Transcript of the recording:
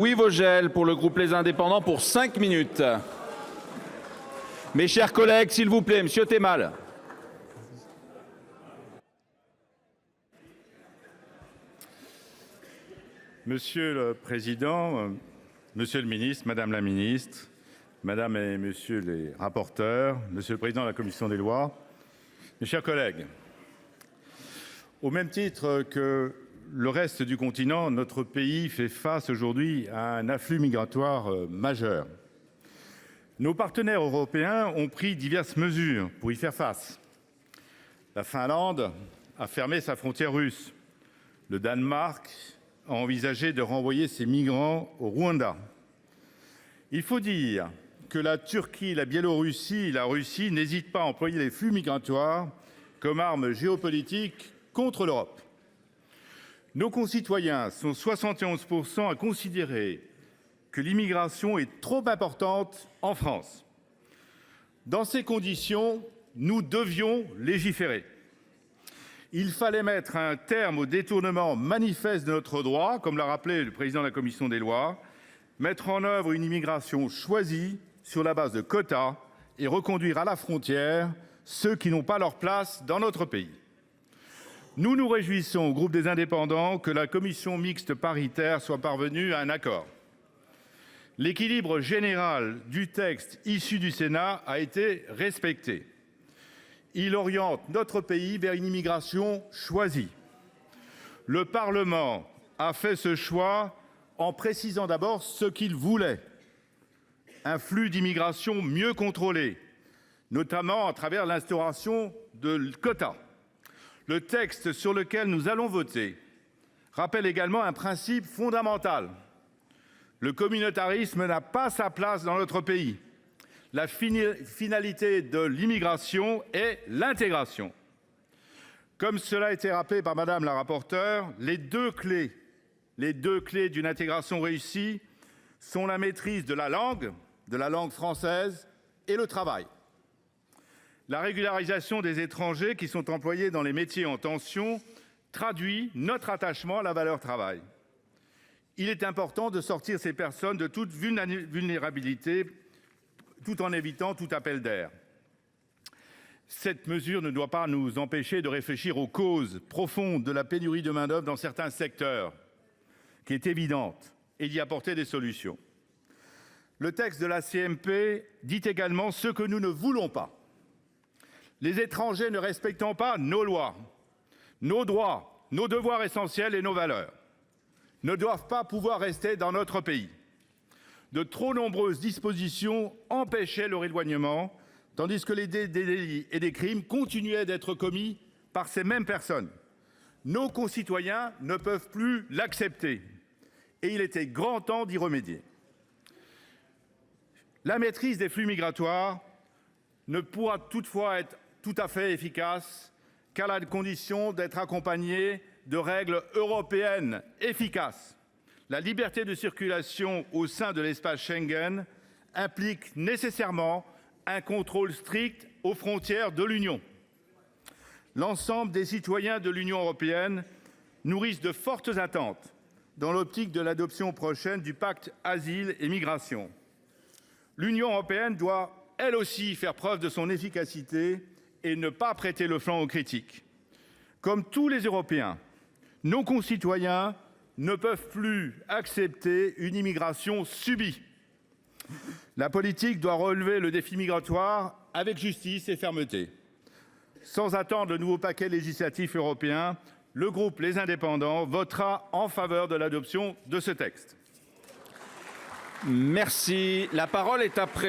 Louis Vogel pour le groupe Les Indépendants pour 5 minutes. Mes chers collègues, s'il vous plaît, Monsieur Temal. Monsieur le Président, Monsieur le Ministre, Madame la Ministre, Madame et Monsieur les rapporteurs, Monsieur le Président de la Commission des lois, mes chers collègues, au même titre que le reste du continent, notre pays fait face aujourd'hui à un afflux migratoire majeur. Nos partenaires européens ont pris diverses mesures pour y faire face. La Finlande a fermé sa frontière russe. Le Danemark a envisagé de renvoyer ses migrants au Rwanda. Il faut dire que la Turquie, la Biélorussie et la Russie n'hésitent pas à employer les flux migratoires comme arme géopolitique contre l'Europe. Nos concitoyens sont 71% à considérer que l'immigration est trop importante en France. Dans ces conditions, nous devions légiférer. Il fallait mettre un terme au détournement manifeste de notre droit, comme l'a rappelé le président de la Commission des lois, mettre en œuvre une immigration choisie sur la base de quotas et reconduire à la frontière ceux qui n'ont pas leur place dans notre pays. Nous nous réjouissons au groupe des Indépendants que la commission mixte paritaire soit parvenue à un accord. L'équilibre général du texte issu du Sénat a été respecté. Il oriente notre pays vers une immigration choisie. Le Parlement a fait ce choix en précisant d'abord ce qu'il voulait. Un flux d'immigration mieux contrôlé, notamment à travers l'instauration de quotas. Le texte sur lequel nous allons voter rappelle également un principe fondamental. Le communautarisme n'a pas sa place dans notre pays. La finalité de l'immigration est l'intégration. Comme cela a été rappelé par Madame la rapporteure, les deux clés d'une intégration réussie sont la maîtrise de la langue française et le travail. La régularisation des étrangers qui sont employés dans les métiers en tension traduit notre attachement à la valeur travail. Il est important de sortir ces personnes de toute vulnérabilité tout en évitant tout appel d'air. Cette mesure ne doit pas nous empêcher de réfléchir aux causes profondes de la pénurie de main-d'œuvre dans certains secteurs, qui est évidente, et d'y apporter des solutions. Le texte de la CMP dit également ce que nous ne voulons pas. Les étrangers ne respectant pas nos lois, nos droits, nos devoirs essentiels et nos valeurs ne doivent pas pouvoir rester dans notre pays. De trop nombreuses dispositions empêchaient leur éloignement, tandis que des délits et des crimes continuaient d'être commis par ces mêmes personnes. Nos concitoyens ne peuvent plus l'accepter et il était grand temps d'y remédier. La maîtrise des flux migratoires ne pourra toutefois être tout à fait efficace qu'à la condition d'être accompagnée de règles européennes efficaces. La liberté de circulation au sein de l'espace Schengen implique nécessairement un contrôle strict aux frontières de l'Union. L'ensemble des citoyens de l'Union européenne nourrissent de fortes attentes dans l'optique de l'adoption prochaine du pacte Asile et Migration. L'Union européenne doit, elle aussi, faire preuve de son efficacité et ne pas prêter le flanc aux critiques. Comme tous les Européens, nos concitoyens ne peuvent plus accepter une immigration subie. La politique doit relever le défi migratoire avec justice et fermeté. Sans attendre le nouveau paquet législatif européen, le groupe Les Indépendants votera en faveur de l'adoption de ce texte. Merci. La parole est à présent.